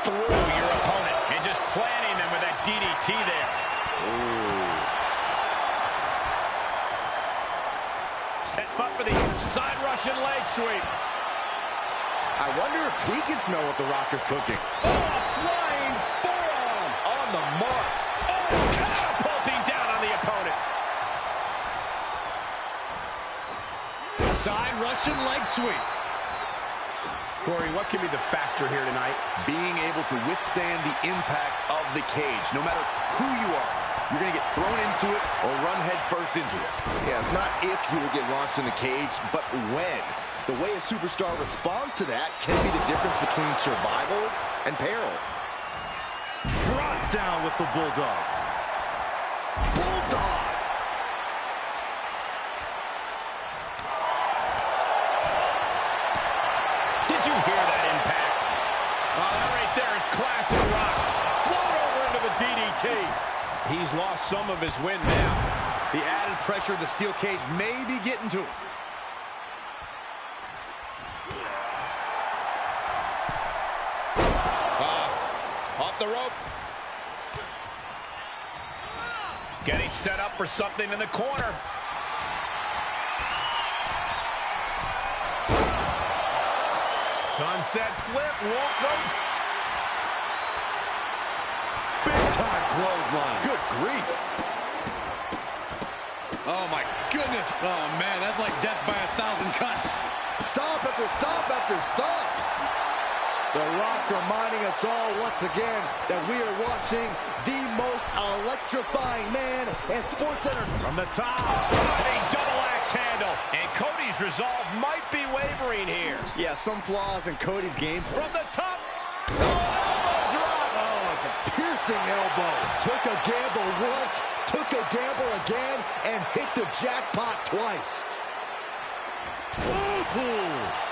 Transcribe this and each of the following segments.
through your opponent and just planting them with that DDT there. Ooh. Set him up for the side Russian leg sweep. I wonder if he can smell what The Rock is cooking. Oh, a flying forearm on the mark. Oh, catapulting down on the opponent. Side Russian leg sweep. Corey, what can be the factor here tonight? Being able to withstand the impact of the cage. No matter who you are, you're going to get thrown into it or run head first into it. Yeah, it's not if you will get launched in the cage, but when. The way a superstar responds to that can be the difference between survival and peril. Brought down with the Bulldog. Bulldog! Did you hear that impact? Oh, that right there is classic Rock. Float over into the DDT. He's lost some of his wind now. The added pressure of the steel cage may be getting to him. Off the rope. Getting set up for something in the corner. Sunset flip, won't go. Big time clothesline. Good grief. Oh my goodness. Oh man, that's like death by 1,000 cuts. Stop after stop after stop. The Rock reminding us all once again that we are watching the most electrifying man in sports entertainment. From the top. A double axe handle. And Cody's resolve might be wavering here. Yeah, some flaws in Cody's game. From the top. Oh, elbow drop. Oh, it's a piercing elbow. Took a gamble once, took a gamble again, and hit the jackpot twice. Ooh.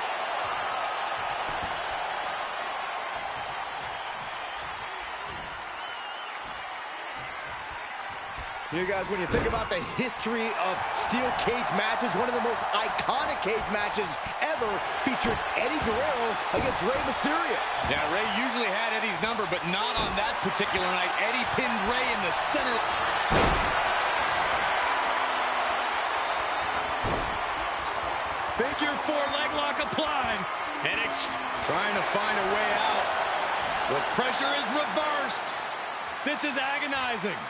You know, guys, when you think about the history of steel cage matches, one of the most iconic cage matches ever featured Eddie Guerrero against Rey Mysterio. Yeah, Rey usually had Eddie's number, but not on that particular night. Eddie pinned Rey in the center. Figure 4 leg lock applied. And it's Trying to find a way out. The pressure is reversed. This is agonizing.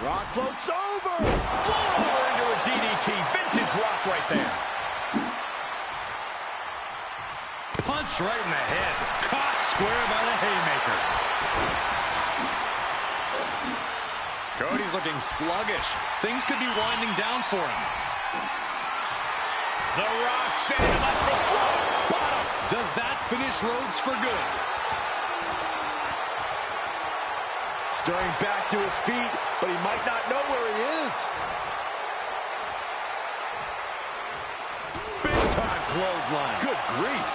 Rock floats over. float over into a DDT. Vintage Rock right there. Punch right in the head. Caught square by the haymaker. Cody's looking sluggish. Things could be winding down for him. The Rock setting him up for rock bottom. Does that finish Rhodes for good? Stirring back to his feet, but he might not know where he is. Big time clothesline. Good grief.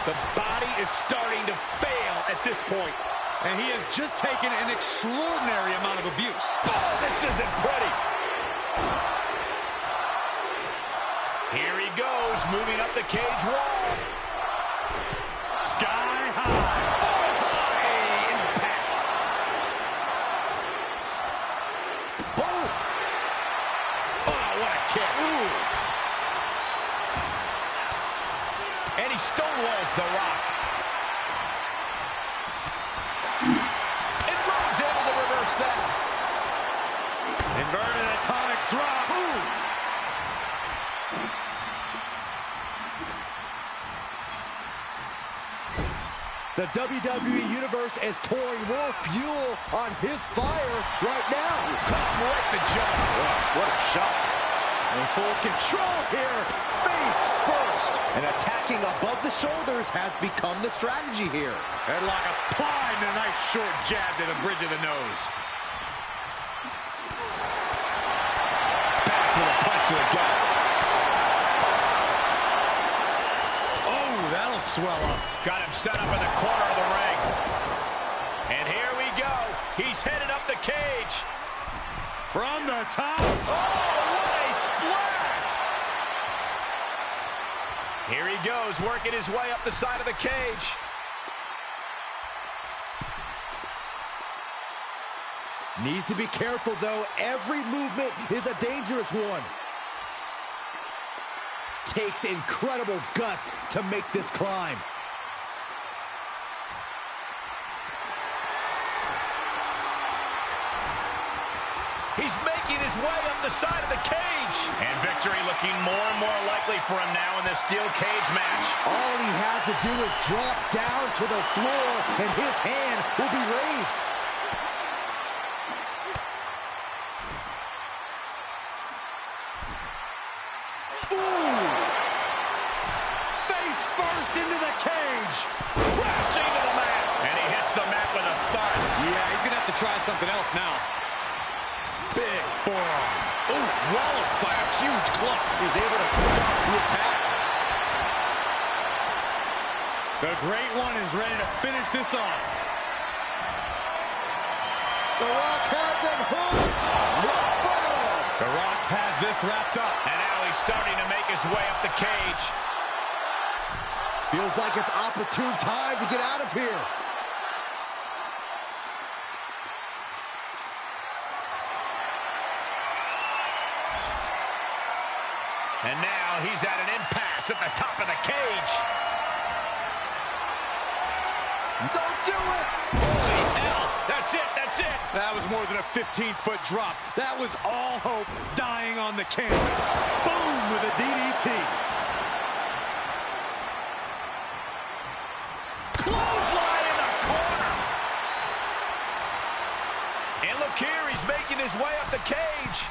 The body is starting to fail at this point. And he has just taken an extraordinary amount of abuse. Oh, this isn't pretty. Here he goes, moving up the cage wall. Sky high. Oh, high impact. Boom. Oh, what a kick. Ooh. And he stonewalls The Rock. And Rhodes able to reverse that. Inverted atomic drop. Ooh. The WWE Universe is pouring more fuel on his fire right now. Caught him right in the jaw. What a shot. In full control here, face first. And attacking above the shoulders has become the strategy here. Headlock applied and a nice short jab to the bridge of the nose. Back to the punch to the gut. Oh, that'll swell up. Got him set up in the corner of the ring. And here we go. He's headed up the cage. From the top. Oh, what a splash! Here he goes, working his way up the side of the cage. Needs to be careful, though. Every movement is a dangerous one. Takes incredible guts to make this climb. He's making his way up the side of the cage. And victory looking more and more likely for him now in this steel cage match. All he has to do is drop down to the floor, and his hand will be raised. Ooh! Face first into the cage. Crashing to the mat. And he hits the mat with a thud. Yeah, he's going to have to try something else now. Big forearm. Ooh, walloped by a huge club. He's able to throw out the attack. The Great One is ready to finish this off. The Rock has him hooked. The Rock has this wrapped up. And now he's starting to make his way up the cage. Feels like it's opportune time to get out of here. And now he's at an impasse at the top of the cage. Don't do it! Holy hell! That's it, that's it! That was more than a 15-foot drop. That was all hope dying on the canvas. Boom with a DDT. Clothesline in the corner! And look here, he's making his way up the cage.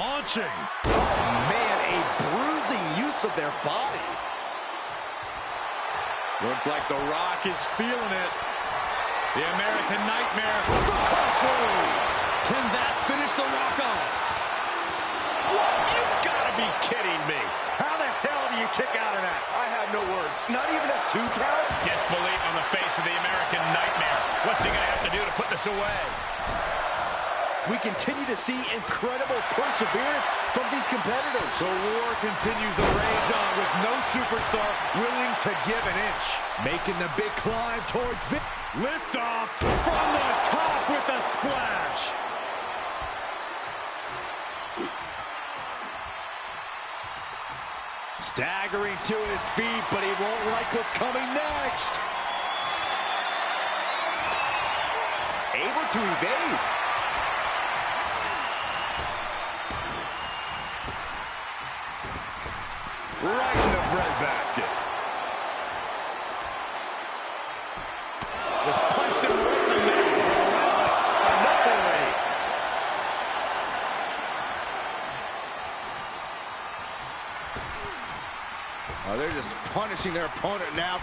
Launching. Oh, man, a bruising use of their body. Looks like The Rock is feeling it. The American Nightmare from Crossroads. Can that finish The Rock off? What? You've got to be kidding me. How the hell do you kick out of that? I have no words. Not even a 2 count? Disbelief on the face of the American Nightmare. What's he going to have to do to put this away? We continue to see incredible perseverance from these competitors. The war continues to rage on with no superstar willing to give an inch. Making the big climb towards victory. Lift off from the top with a splash. Staggering to his feet, but he won't like what's coming next. Able to evade. Right in the breadbasket. Just punched him right in the middle. Relentless. Another way. Oh, they're just punishing their opponent now.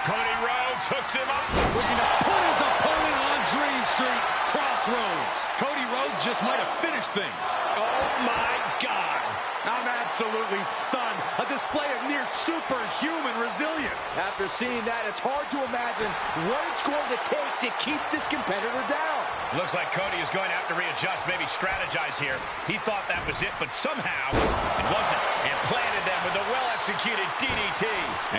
Cody Rhodes hooks him up. Looking to put his opponent on Dream Street. Crossroads. Cody Rhodes just might have finished things. Oh, my God. I'm absolutely stunned. A display of near superhuman resilience. After seeing that, it's hard to imagine what it's going to take to keep this competitor down. Looks like Cody is going to have to readjust, maybe strategize here. He thought that was it, but somehow it wasn't. And planted them with a well-executed DDT.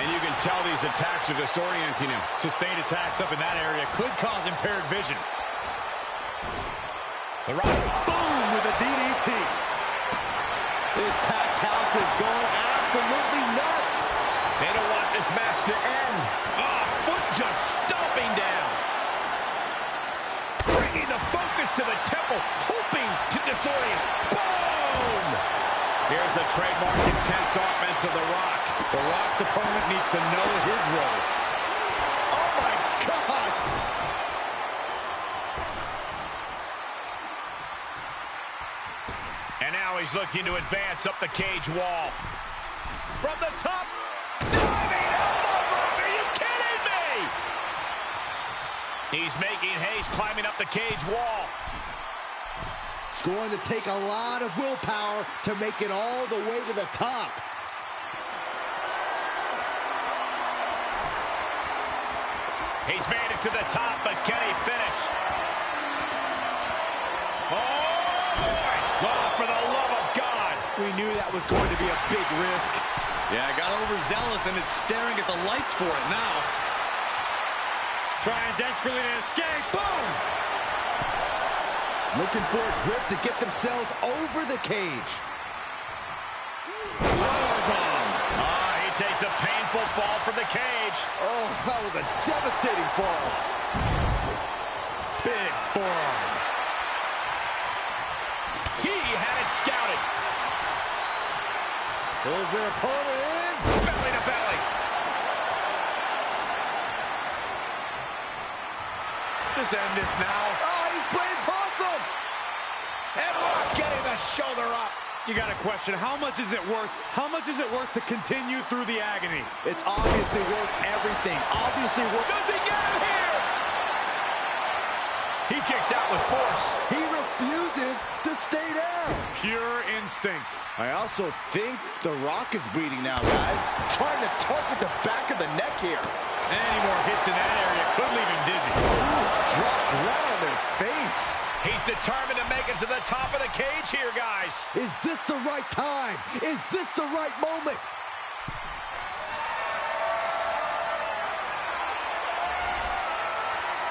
And you can tell these attacks are disorienting him. Sustained attacks up in that area could cause impaired vision. The Rock. Boom with a DDT. This packed house is going absolutely nuts. They don't want this match to end. Oh, foot just stomping down. Bringing the focus to the temple, hoping to disorient. Boom! Here's the trademark intense offense of The Rock. The Rock's opponent needs to know his role. Oh, my gosh. And now he's looking to advance up the cage wall. From the top, diving elbow drop. Are you kidding me? He's making haste, climbing up the cage wall. It's going to take a lot of willpower to make it all the way to the top. He's made it to the top, but can he finish? Oh, boy! Oh, for the love of God! We knew that was going to be a big risk. Yeah, got overzealous and is staring at the lights for it now. Trying desperately to escape. Boom! Looking for a grip to get themselves over the cage. Powerbomb. He takes a painful fall from the cage. Oh, that was a devastating fall. Big forearm. He had it scouted. Pulls their opponent in. Belly to belly. Just end this now. Oh, he's playing possum. And Rock getting the shoulder up. You got a question. How much is it worth? How much is it worth to continue through the agony? It's obviously worth everything. Obviously worth... Does he get him here? He kicks out with force. He refuses to stay down. Pure instinct. I also think The Rock is bleeding now, guys. Trying to target the back of the neck here. Any more hits in that area could leave him dizzy. Dropped right on their face. He's determined to make it to the top of the cage here, guys. Is this the right time? Is this the right moment?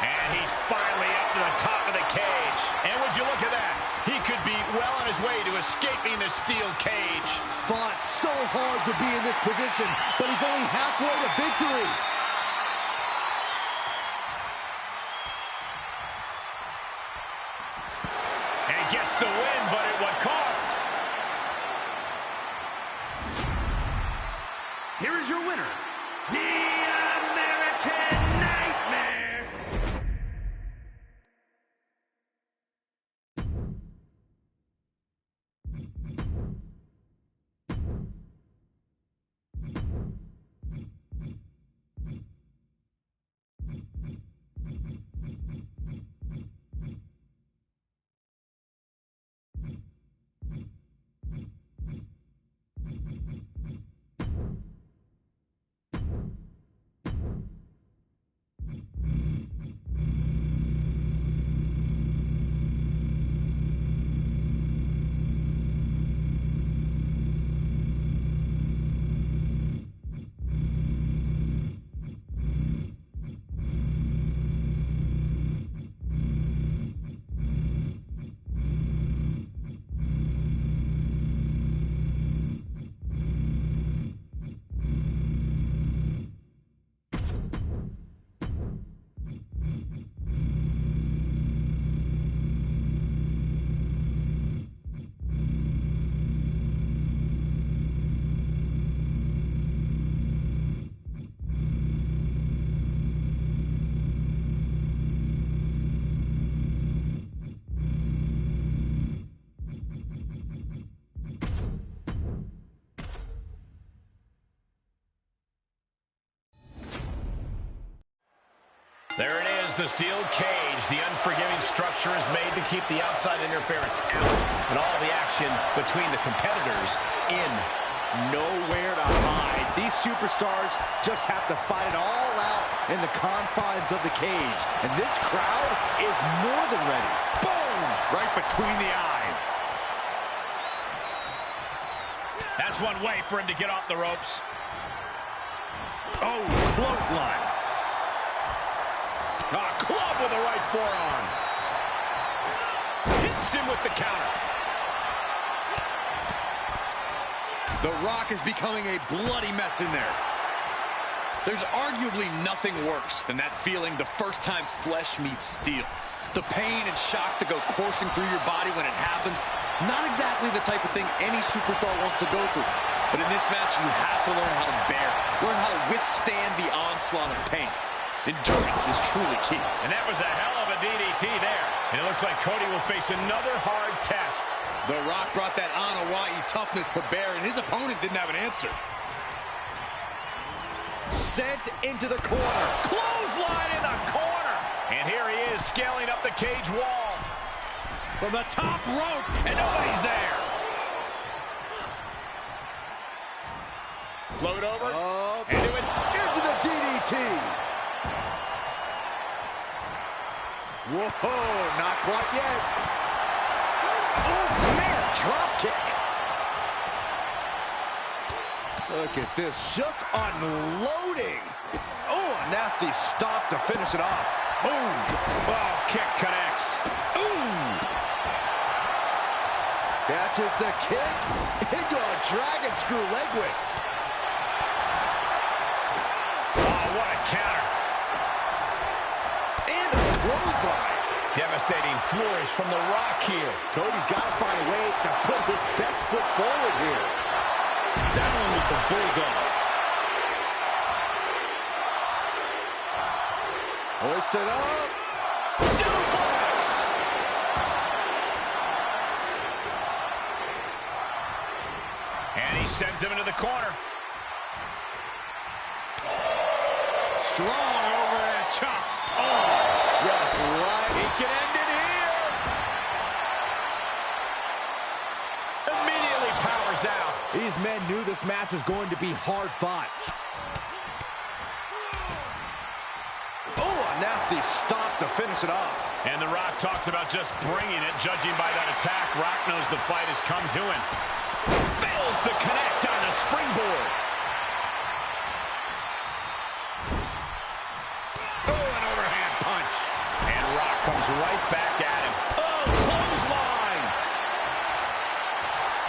And he's finally up to the top of the cage. And would you look at that? He could be well on his way to escaping the steel cage. Fought so hard to be in this position, but he's only halfway to victory. And gets the win, but at what cost? Here is your winner, the American Nightmare. There it is, the steel cage. The unforgiving structure is made to keep the outside interference out and all the action between the competitors in. Nowhere to hide. These superstars just have to fight it all out in the confines of the cage. And this crowd is more than ready. Boom! Right between the eyes. That's one way for him to get off the ropes. Oh, clothesline. Club with the right forearm. Hits him with the counter. The Rock is becoming a bloody mess in there. There's arguably nothing worse than that feeling the first time flesh meets steel. The pain and shock that go coursing through your body when it happens. Not exactly the type of thing any superstar wants to go through. But in this match, you have to learn how to bear, learn how to withstand the onslaught of pain. Endurance is truly key. And that was a hell of a DDT there. And it looks like Cody will face another hard test. The Rock brought that Hawaii toughness to bear, and his opponent didn't have an answer. Sent into the corner. Clothesline in the corner. And here he is scaling up the cage wall. From the top rope. And nobody's there. Float over. Into it. Into the DDT. Whoa, not quite yet. Oh, man, drop kick. Look at this, just unloading. Oh, a nasty stop to finish it off. Boom. Oh, kick connects. Ooh. Catches the kick into a dragon screw leg whip. Oh, what a counter. And a clothesline. Devastating flourish from The Rock here. Cody's got to find a way to put his best foot forward here. Down with the bulldog. Hoisted up. Suplex. And he sends him into the corner. Strong overhead chops. Oh, Just like he can end it here. Immediately powers out. these men knew this match was going to be hard fought. Oh, a nasty stop to finish it off. And The Rock talks about just bringing it. Judging by that attack, Rock knows the fight has come to him. Fails to connect on the springboard. Oh, an overhand punch. And Rock comes right back at him. Oh, clothesline.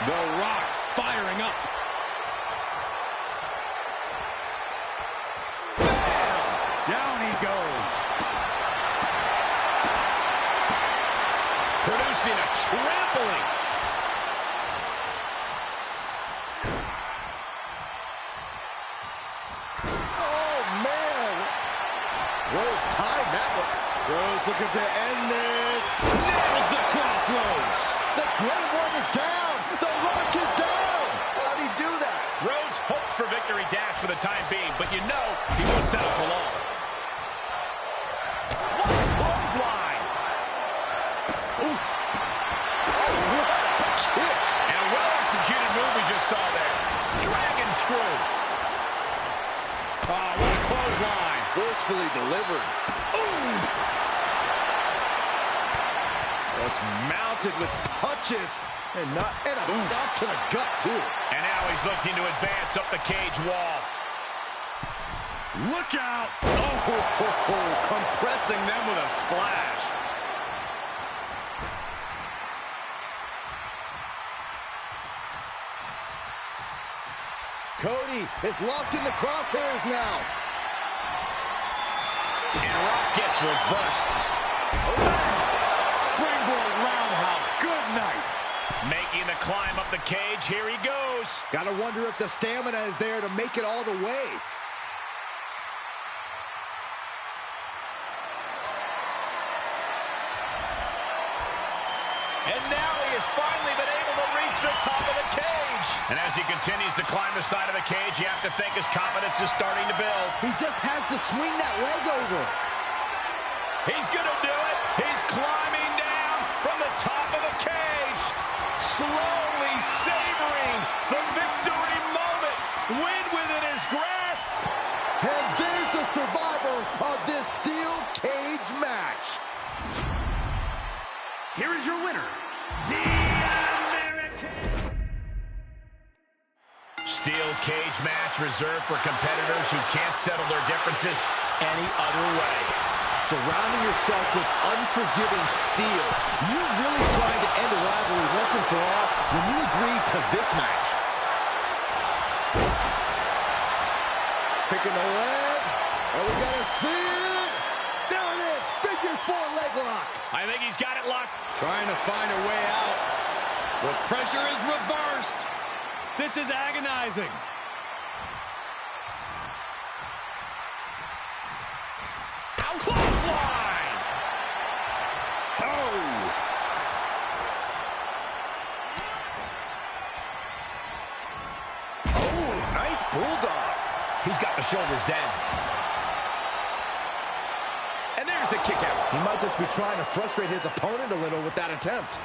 The Rock firing up. Bam! Down he goes. Producing a trampling. Oh, man. Rose tied that one. Rose looking to end this. Nails the crossroads. The Great One is down. The Rock is down. How'd he do that? Rhodes hopes for victory dash for the time being, but you know he won't settle for long. What a clothesline. Oof. Oh, what a kick. And a well-executed move we just saw there. Dragon screw. Oh, what a clothesline. Forcefully delivered. Ooh. Just mounted with punches and a stop to the gut, too. And now he's looking to advance up the cage wall. Look out. Oh, compressing them with a splash. Cody is locked in the crosshairs now. And Rock gets reversed. Springboard roundhouse. Good night. Making the climb up the cage. Here he goes. Gotta wonder if the stamina is there to make it all the way. And now he has finally been able to reach the top of the cage. And as he continues to climb the side of the cage, you have to think his confidence is starting to build. He just has to swing that leg over. He's gonna do it. He's climbing down from the top of the cage. Slowly savoring the victory moment. Win within his grasp. And there's the survivor of this steel cage match. Here is your winner, the American... Steel cage match reserved for competitors who can't settle their differences any other way. Surrounding yourself with unforgiving steel, you're really trying to end a rivalry once and for all when you agree to this match. Picking the leg. Are we gonna see it? There it is, figure four leg lock. I think he's got it locked. Trying to find a way out. The pressure is reversed. This is agonizing. Clothesline! Oh! Oh, nice bulldog. He's got the shoulders down. And there's the kick out. He might just be trying to frustrate his opponent a little with that attempt.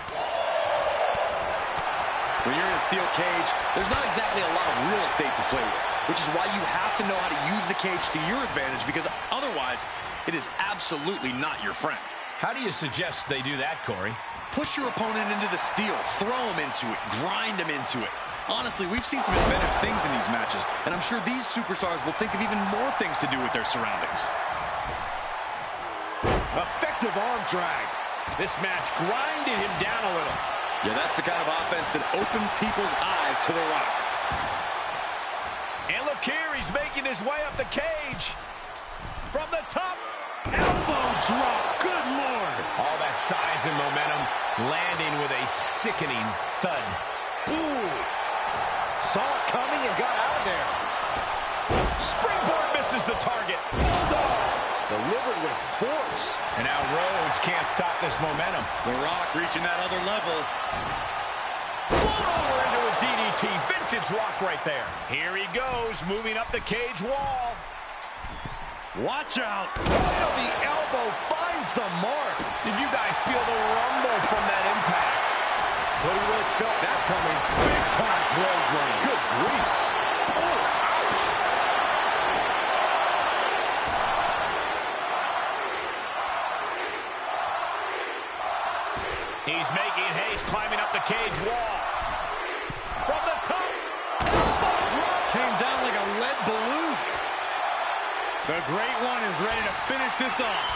When you're in a steel cage, there's not exactly a lot of real estate to play with, which is why you have to know how to use the cage to your advantage, because otherwise, it is absolutely not your friend. How do you suggest they do that, Corey? Push your opponent into the steel, throw him into it, grind him into it. Honestly, we've seen some inventive things in these matches, and I'm sure these superstars will think of even more things to do with their surroundings. Effective arm drag. This match grinded him down a little. Yeah, that's the kind of offense that opened people's eyes to The Rock. And look here, he's making his way up the cage. From the top. Elbow drop. Good Lord. All that size and momentum landing with a sickening thud. Ooh. Saw it coming and got out of there. Springboard misses the target. Bulldog. Delivered with force. And now Rhodes can't stop this momentum. The Rock reaching that other level. Float over into a DDT. Vintage Rock right there. Here he goes, moving up the cage wall. Watch out. Oh, the elbow finds the mark. Did you guys feel the rumble from that impact? Cody Rhodes felt that coming. Big time clothesline. Good grief. Oh, ouch. He's making haste, climbing up the cage wall. From the top, elbow drop. Came down like a lead balloon. The Great One is ready to finish this off.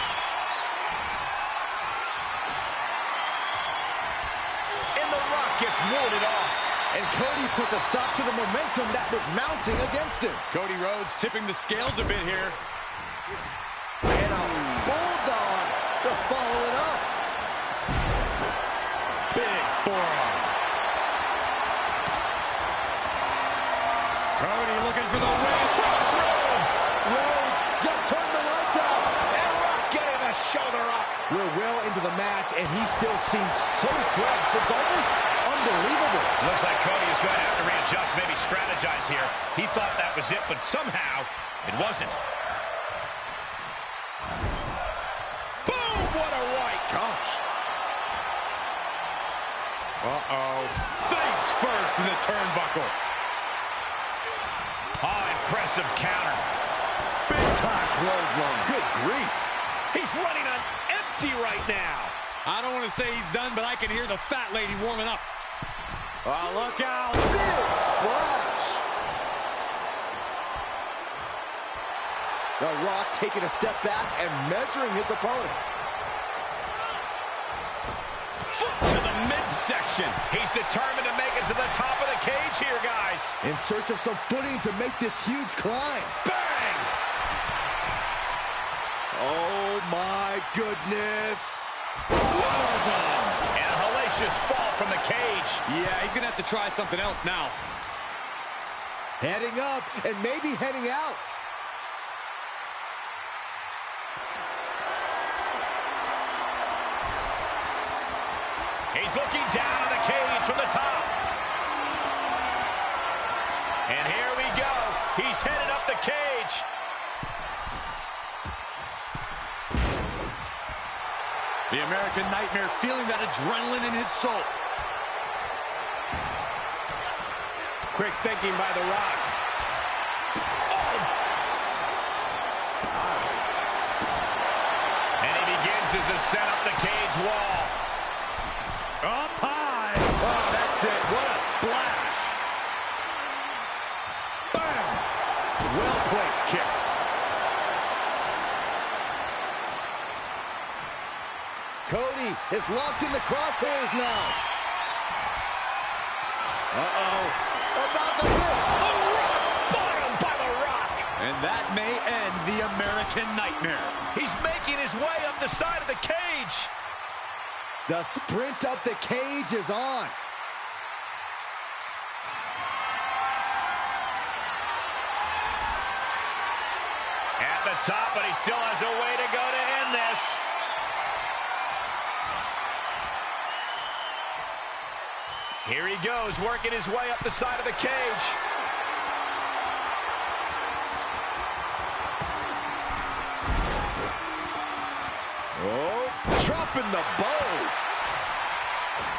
And The Rock gets warded off. And Cody puts a stop to the momentum that was mounting against him. Cody Rhodes tipping the scales a bit here. And a bulldog to follow it up. Big forearm. Cody looking for the win. Crossroads. Rhodes just turned the lights out. And Rock getting a shoulder up. We're well into the match, and he still seems so fresh. It's almost unbelievable. Looks like Cody is going to have to readjust, maybe strategize here. He thought that was it, but somehow it wasn't. Boom! What a right. Gosh. Uh-oh. Face first in the turnbuckle. Oh, impressive counter. Big time clothesline. Good grief. He's running on empty right now. I don't want to say he's done, but I can hear the fat lady warming up. Oh, look out. Big splash. The Rock taking a step back and measuring his opponent. Foot to the midsection. He's determined to make it to the top of the cage here, guys. In search of some footing to make this huge climb. Bang! Oh, my goodness. And a hellacious fall from the cage. Yeah, he's going to have to try something else now. Heading up and maybe heading out. He's looking down on the cage from the top. And here we go. He's headed up the cage. The American Nightmare feeling that adrenaline in his soul. Quick thinking by The Rock. And he begins his ascent up the cage wall. Up high. Oh, that's it. What a splash. Bam. Well-placed kick. Cody is locked in the crosshairs now. Uh-oh. About to hit. The Rock bottom by The Rock. And that may end the American Nightmare. He's making his way up the side of the cage. The sprint up the cage is on. At the top, but he still has a way to go to end this. Here he goes, working his way up the side of the cage. Oh, dropping the bow.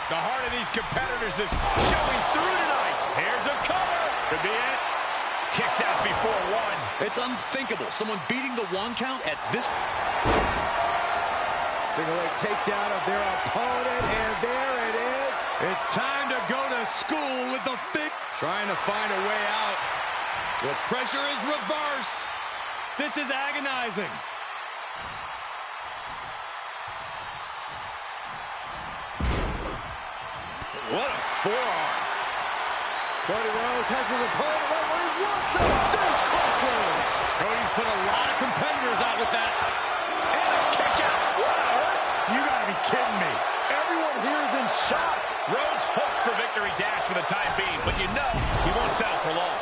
The heart of these competitors is showing through tonight. Here's a cover. Could be it. Kicks out before one. It's unthinkable. Someone beating the one count at this. Single leg takedown of their opponent, and there it is. It's time to go to school with the big Trying to find a way out. The pressure is reversed. This is agonizing. What a forearm. Cody Rhodes has his opponent right where he wants him. There's Crossroads. Cody's put a lot of competitors out with that. And a kick out. What on earth? You gotta be kidding me. Everyone here is in shock. Rhodes hopes for victory dash for the time being, but you know he won't settle for long.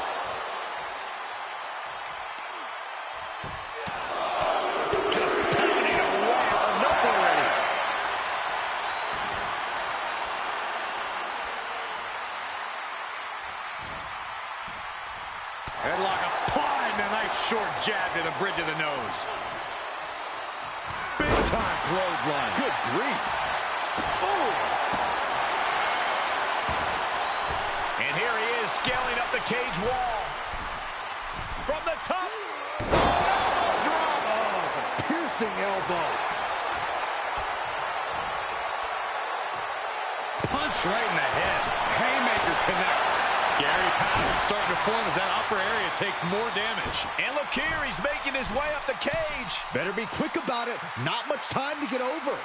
Just pounding away. Enough already. Headlock applied and a nice short jab to the bridge of the nose. Big time clothesline. Good grief. Oh! And here he is scaling up the cage wall. From the top. Elbow drop. Oh, it's a piercing elbow. Punch right in the head. Haymaker connects. Scary pattern starting to form as that upper area takes more damage. And look here, he's making his way up the cage. Better be quick about it. Not much time to get over.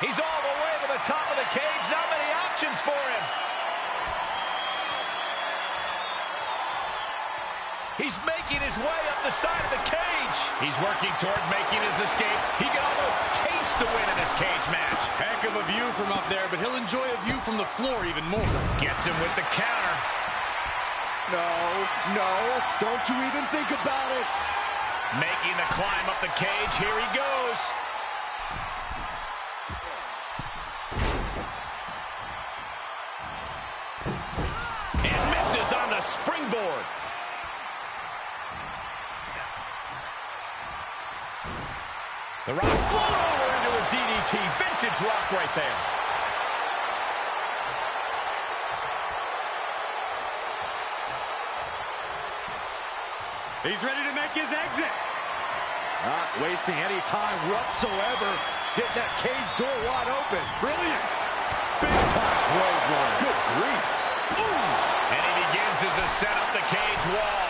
He's all the way to the top of the cage. Not many options for him. He's making his way up the side of the cage. He's working toward making his escape. He can almost taste the win in this cage match. Heck of a view from up there, but he'll enjoy a view from the floor even more. Gets him with the counter. No, don't you even think about it. Making the climb up the cage. Here he goes. And misses on the springboard. The Rock float over into a DDT. Vintage Rock right there. He's ready to make his exit. Not wasting any time whatsoever. Getting that cage door wide open. Brilliant. Big time clothesline. Good grief. And he begins his ascent up the cage wall.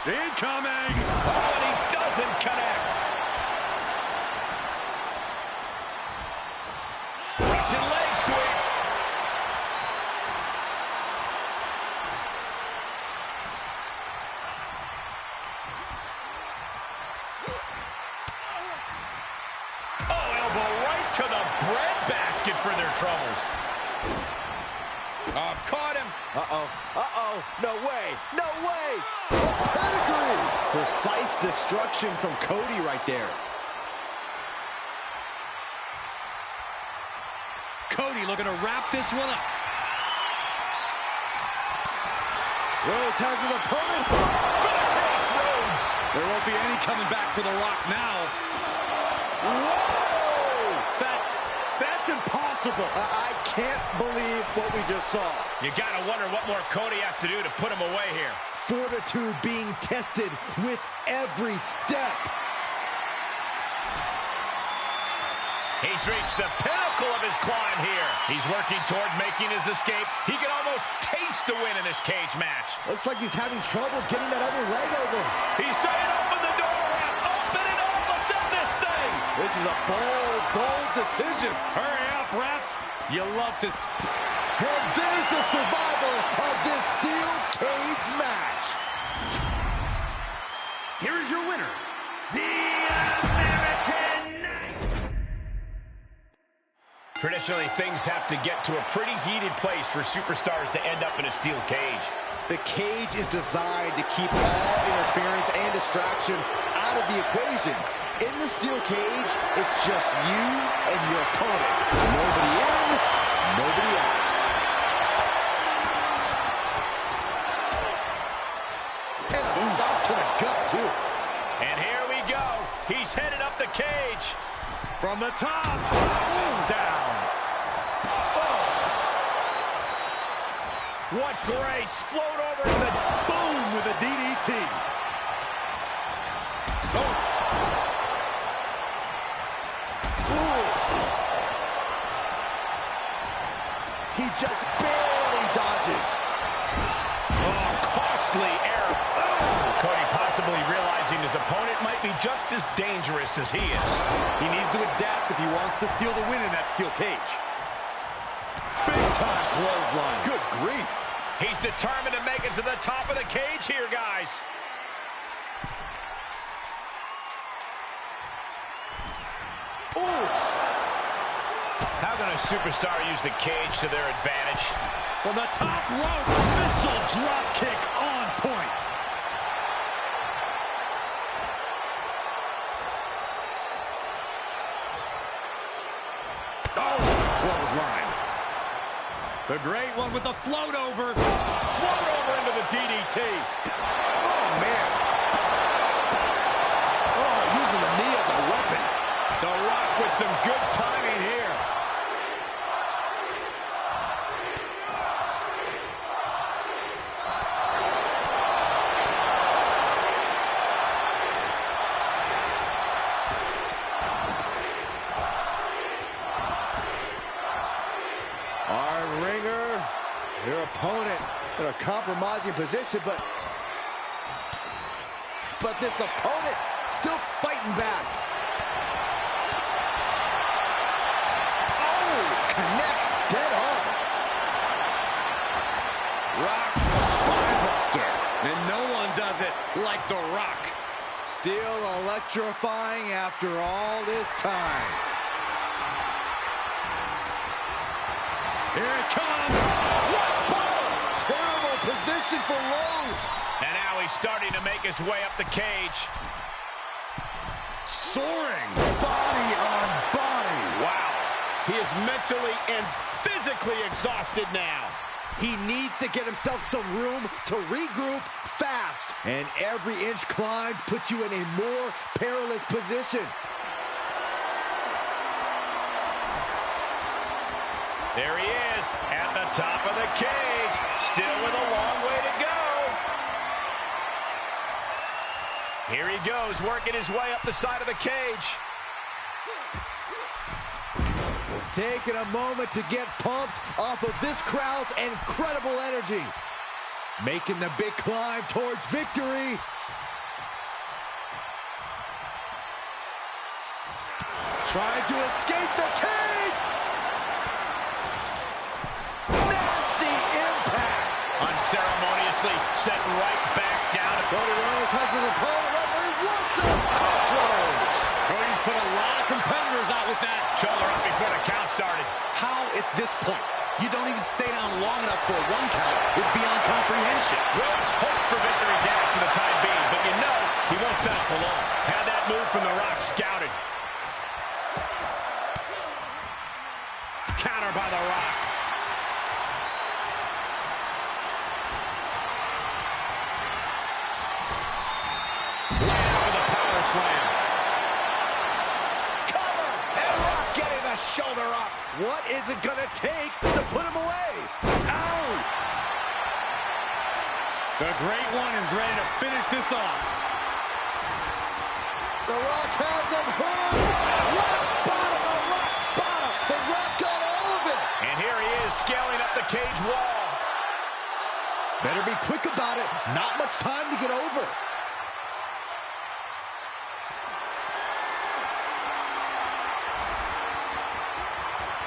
Incoming. Oh, and he doesn't connect. Russian leg sweep. Oh, elbow right to the breadbasket for their troubles. Oh, caught him. Uh-oh. No way. No way. Pedigree. Precise destruction from Cody right there. Cody looking to wrap this one up. Rhodes has his opponent. Finish Rhodes. There won't be any coming back for The Rock now. Whoa! That's impossible. I can't believe what we just saw. You gotta wonder what more Cody has to do to put him away here. Fortitude being tested with every step. He's reached the pinnacle of his climb here. He's working toward making his escape. He can almost taste the win in this cage match. Looks like he's having trouble getting that other leg over. He's saying, open the door, ref. Open it up. Let's end this thing. This is a bold decision. Hurry up, ref. You love this. And there's the survivor of this steel cage match. Here is your winner, the American Knight. Traditionally, things have to get to a pretty heated place for superstars to end up in a steel cage. The cage is designed to keep all interference and distraction out of the equation. In the steel cage, it's just you and your opponent. Nobody in, nobody out. And a stop to the gut, too. And here we go. He's headed up the cage. From the top, down. Oh. What grace. Float over to the Boom with a DDT. Oh. He just barely dodges. Oh, costly error. Oh, Cody possibly realizing his opponent might be just as dangerous as he is. He needs to adapt if he wants to steal the win in that steel cage. Big time clothesline. Good grief. He's determined to make it to the top of the cage here, guys. Oof. How can a superstar use the cage to their advantage? From the top rope, missile drop kick on point. Oh, clothesline. The great one with the float over. Float over into the DDT. Oh, man. Oh, using the knee as a weapon. The Rock with some good timing here. Our ringer, your opponent in a compromising position, but this opponent still fighting back. Oh, connects dead on. Rock spinebuster. And no one does it like The Rock. Still electrifying after all this time. Here it comes. What bottom? Terrible position for Rose. And now he's starting to make his way up the cage. Soaring. Body on body. Wow. He is mentally and physically exhausted now. He needs to get himself some room to regroup fast. And every inch climbed puts you in a more perilous position. There he is at the top of the cage, still with a long way to go. Here he goes, working his way up the side of the cage. Taking a moment to get pumped off of this crowd's incredible energy. Making the big climb towards victory. Trying to escape the cage. Nasty impact. Unceremoniously set right back down. Cody Rhodes has his opponent up where he wants him. Crossroads. Cody's put a lot of competitors out with that. Shoulder up before the count started. How at this point you don't even stay down long enough for a 1 count is beyond comprehension. Rhodes hopes for victory dance for the time being, but you know he won't settle for long. Had that move from The Rock scouted. Counter by The Rock. Landed with a power slam. Cover! And Rock getting the shoulder up. What is it gonna take to put him away? Ow! The Great One is ready to finish this off. The Rock has him hooked. Rock bottom, the Rock bottom. The Rock got all of it. And here he is scaling up the cage wall. Better be quick about it. Not much time to get over.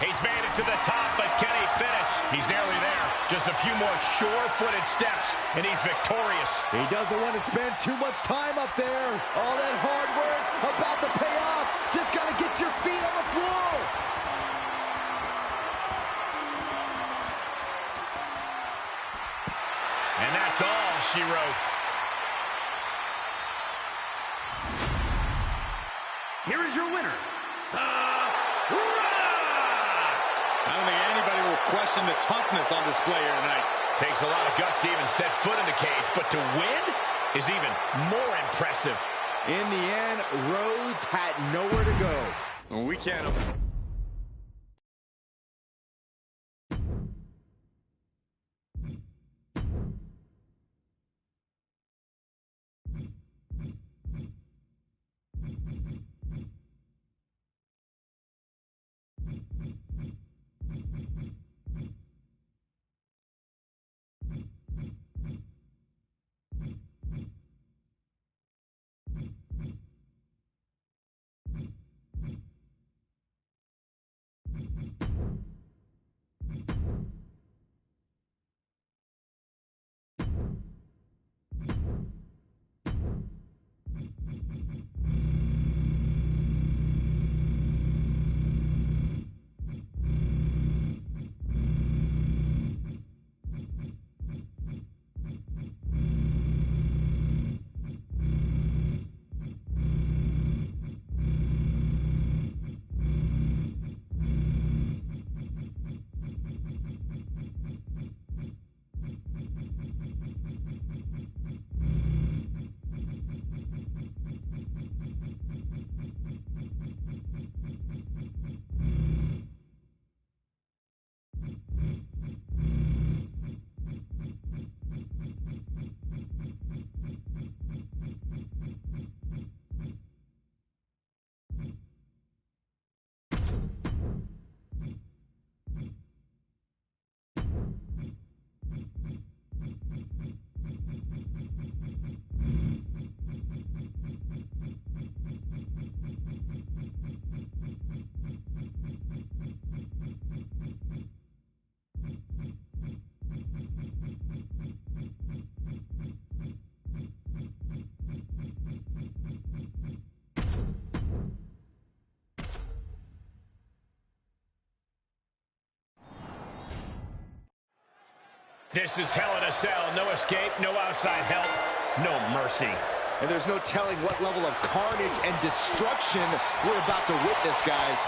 He's made it to the top, but can he finish? He's nearly there. Just a few more sure-footed steps, and he's victorious. He doesn't want to spend too much time up there. All that hard work about to pay off. Just got to get your feet on the floor. And that's all she wrote. Here is your winner, I don't think anybody will question the toughness on display here tonight. Takes a lot of guts to even set foot in the cage, but to win is even more impressive. In the end, Rhodes had nowhere to go. We can't. This is Hell in a Cell. No escape, no outside help, no mercy. And there's no telling what level of carnage and destruction we're about to witness, guys.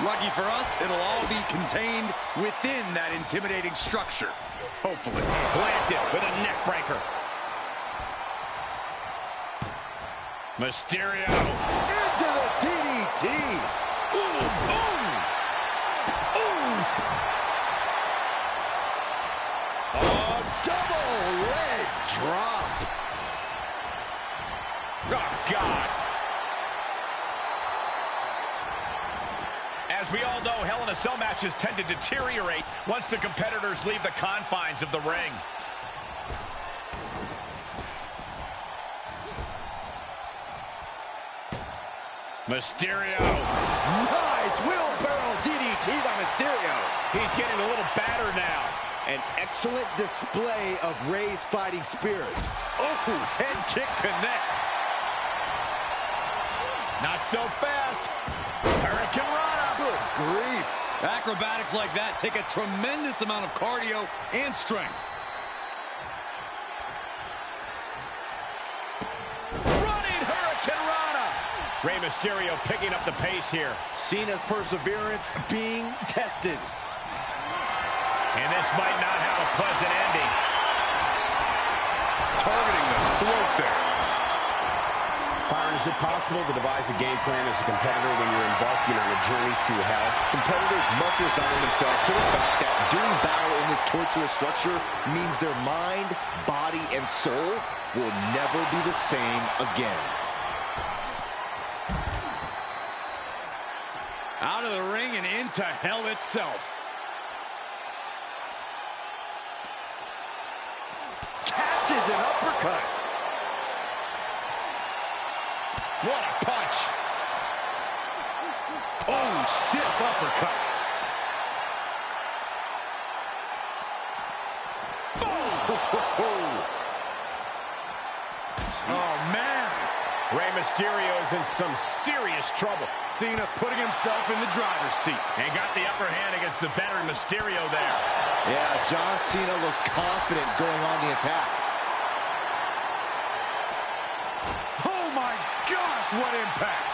Lucky for us, it'll all be contained within that intimidating structure. Hopefully. Planted with a neck breaker. Mysterio. Into the DDT. Ooh, ooh. Ooh. Oh, double leg drop. Oh, God. As we all know, Hell in a Cell matches tend to deteriorate once the competitors leave the confines of the ring. Mysterio. Nice wheelbarrow DDT by Mysterio. He's getting a little battered now. An excellent display of Rey's fighting spirit. Oh, head kick connects. Not so fast. Hurricane Rana. Good grief. Acrobatics like that take a tremendous amount of cardio and strength. Running Hurricane Rana. Rey Mysterio picking up the pace here. Cena's perseverance being tested. And this might not have a pleasant ending. Targeting the throat there. Byron, is it possible to devise a game plan as a competitor when you're embarking on a journey through hell? Competitors must resign themselves to the fact that doing battle in this torturous structure means their mind, body, and soul will never be the same again. Out of the ring and into hell itself. Catches an uppercut. What a punch. Oh, stiff uppercut. Oh, man. Rey Mysterio is in some serious trouble. Cena putting himself in the driver's seat. And got the upper hand against the veteran Mysterio there. Yeah, John Cena looked confident going on the attack. Oh, my gosh, what impact.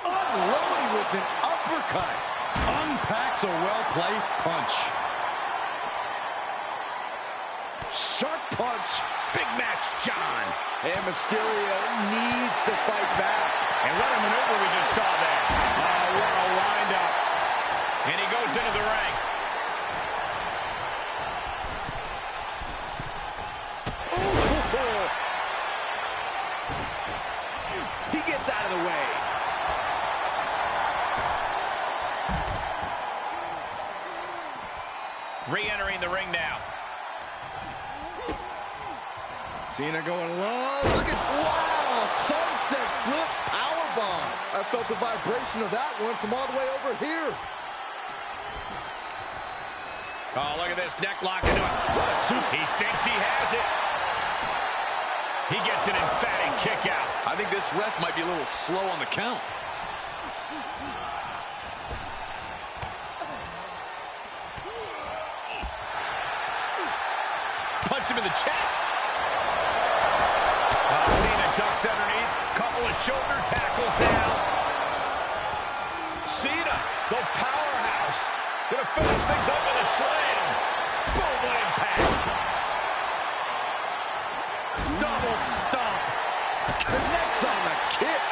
Unloading with an uppercut. Unpacks a well-placed punch. Sharp punch. Big match, John. And Mysterio needs to fight back. And what a maneuver we just saw there. Oh, what a wind-up. And he goes into the ring. Ooh. He gets out of the way. Re-entering the ring now. Cena going low. Look at, wow, sunset flip powerbomb. I felt the vibration of that one from all the way over here. Oh, look at this neck lock into it. What a soup. He thinks he has it. He gets an emphatic kick out. I think this ref might be a little slow on the count. Punch him in the chest. Cena ducks underneath. Couple of shoulder tackles now. Cena, the powerhouse, gonna finish things up with a slam. Boom, what impact. Double stomp. Connects on the kick.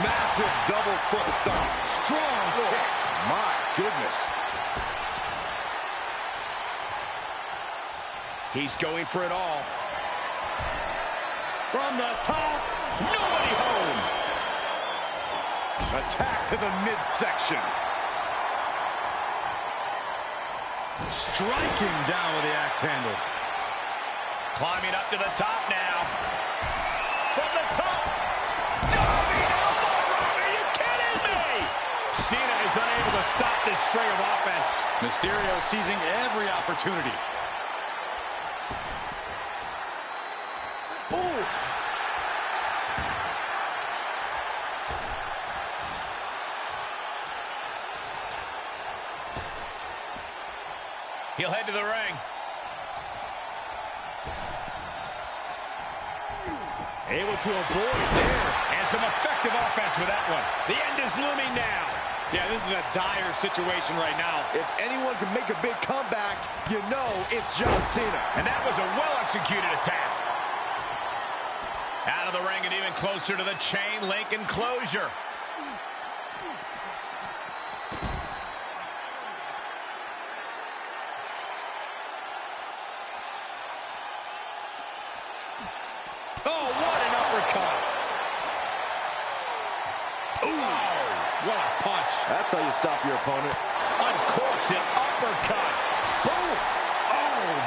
Massive double foot stomp. Strong kick. My goodness. He's going for it all. From the top. Nobody home. Attack to the midsection. Striking down with the axe handle. Climbing up to the top now. From the top. Diving elbow drop. Are you kidding me? Cena is unable to stop this string of offense. Mysterio seizing every opportunity. Oof. He'll head to the ring. Able to avoid there. And some effective offense with that one. The end is looming now. Yeah, this is a dire situation right now. If anyone can make a big comeback, you know it's John Cena. And that was a well-executed attack. Out of the ring and even closer to the chain link enclosure. Oh, what an uppercut. Ooh, what a punch. That's how you stop your opponent. Uncorks it, uppercut. Boom. Oh.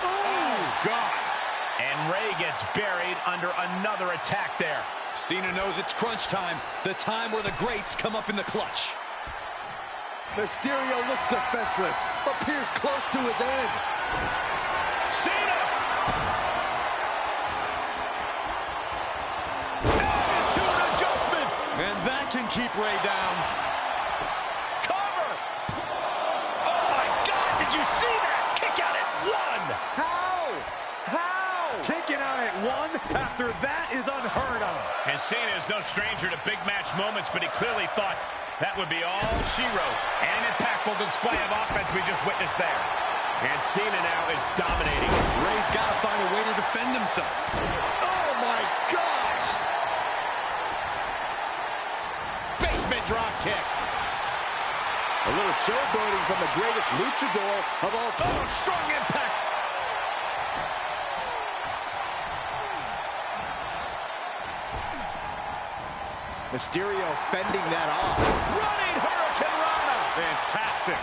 Oh, God. And Ray gets buried under another attack there. Cena knows it's crunch time, the time where the greats come up in the clutch. Mysterio looks defenseless, appears close to his end. Cena! Into an adjustment! And that can keep Ray down. Cover! Oh my God, did you see that? Kick out at one! How? Kicking out at one after that is unheard of. And Cena is no stranger to big match moments, but he clearly thought that would be all she wrote. And an impactful display of offense we just witnessed there. And Cena now is dominating. Ray's got to find a way to defend himself. Oh my gosh! Basement drop kick. A little showboating from the greatest luchador of all time. Oh, strong impact. Mysterio fending that off. Running Hurricane Rana. Fantastic.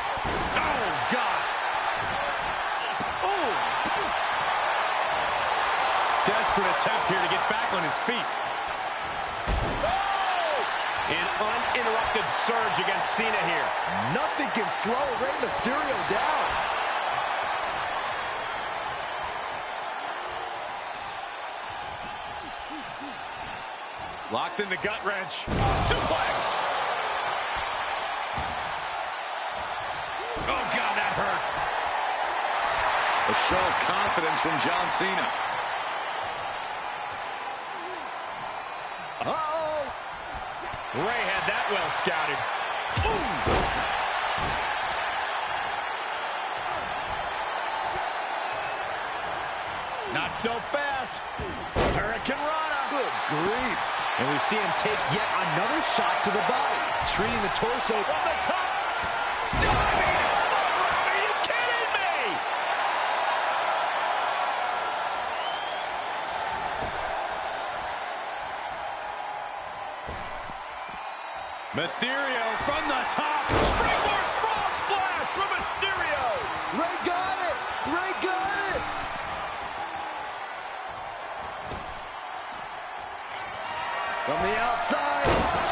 Oh, God. Oh! Desperate attempt here to get back on his feet. Oh! An uninterrupted surge against Cena here. Nothing can slow Rey Mysterio down. Locks in the gut wrench. Suplex. Oh, God, that hurt. A show of confidence from John Cena. Uh-oh! Ray had that well scouted. Ooh. Not so fast. Hurricane Rana. Good grief. And we see him take yet another shot to the body, treating the torso From the top. Diving. Are you kidding me? Mysterio from the top. Springboard frog splash from Mysterio. Ray got it! Ray got it! From the outside,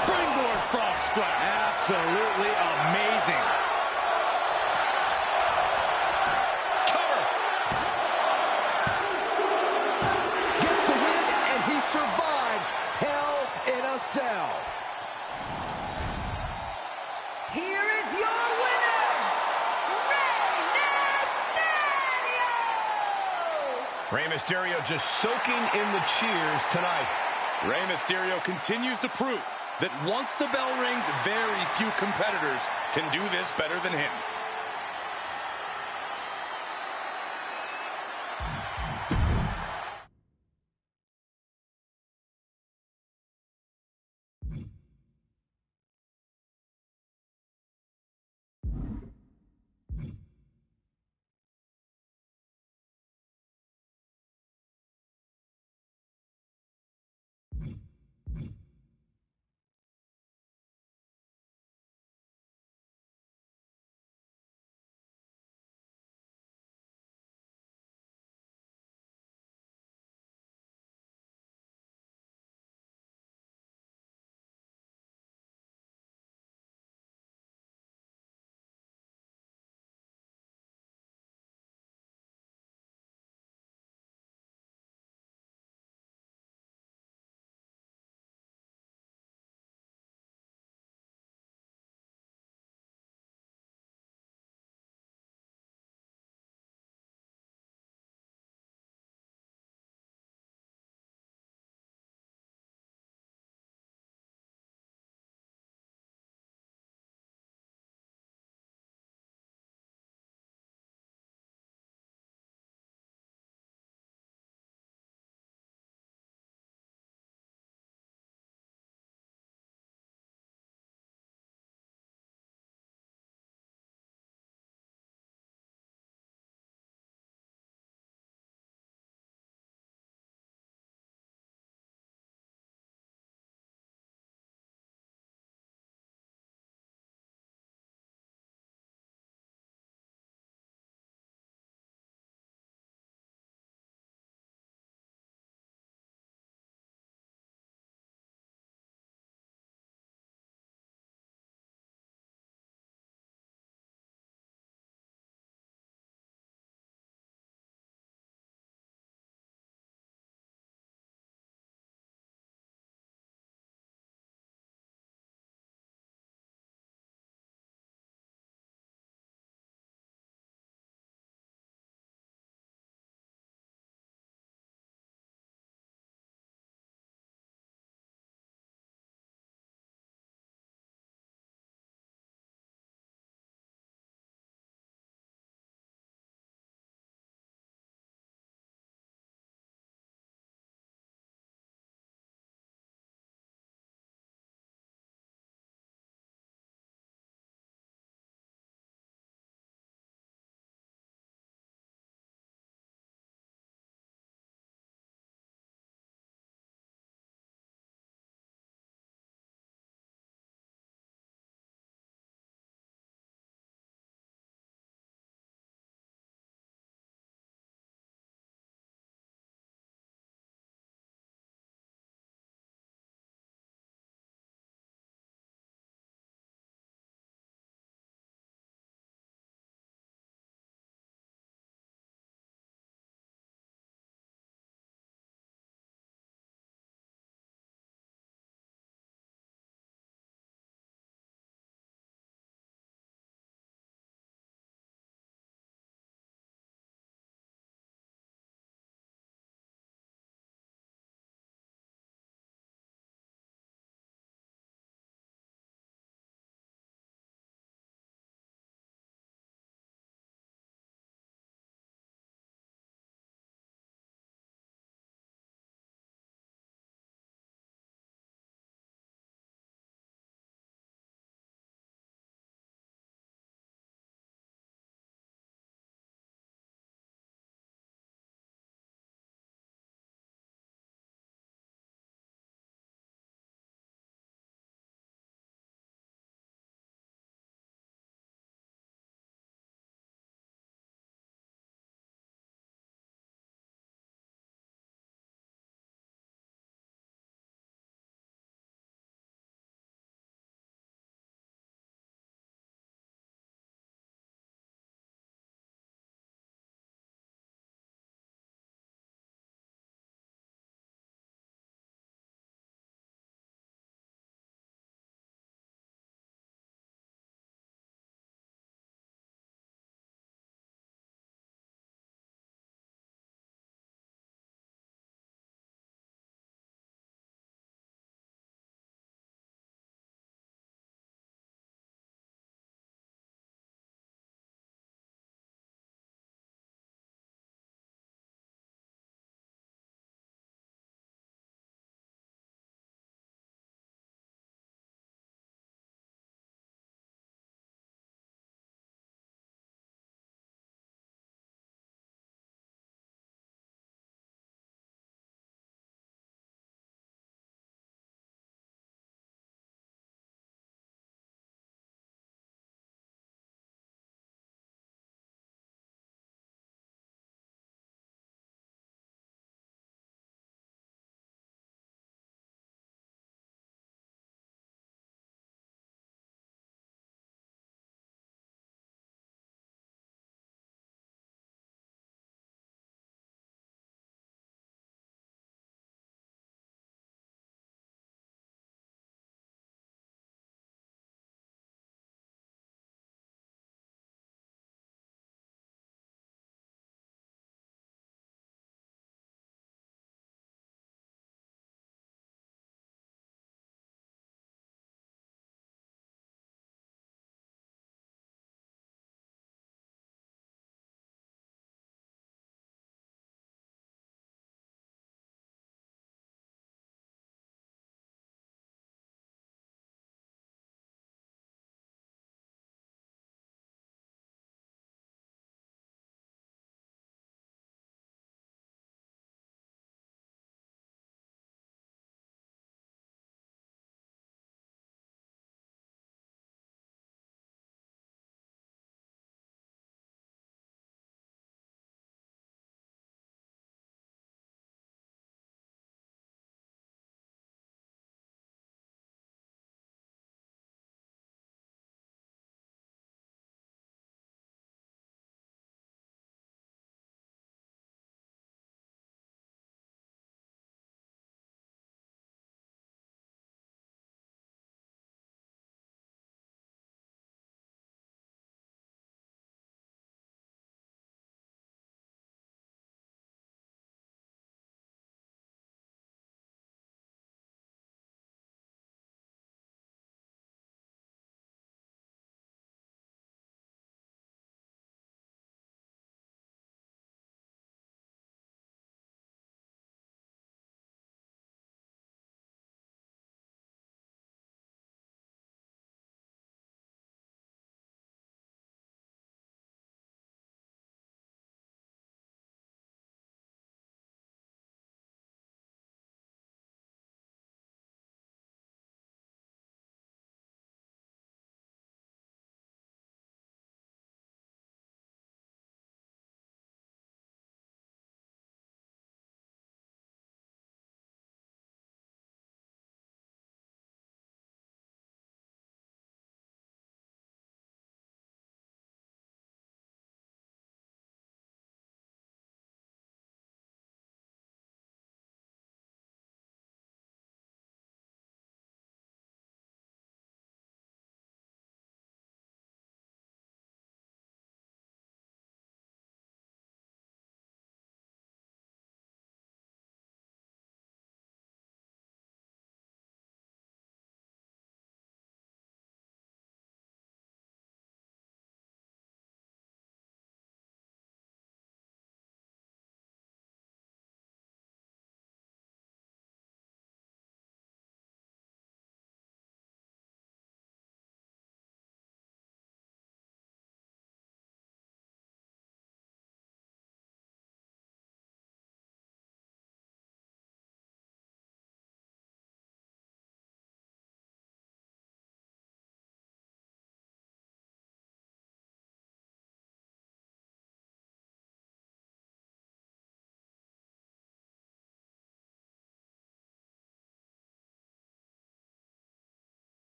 Springboard frog splash. Absolutely amazing. Cover. gets the win, and he survives Hell in a Cell. Here is your winner, Rey Mysterio! Rey Mysterio just soaking in the cheers tonight. Rey Mysterio continues to prove that once the bell rings, very few competitors can do this better than him.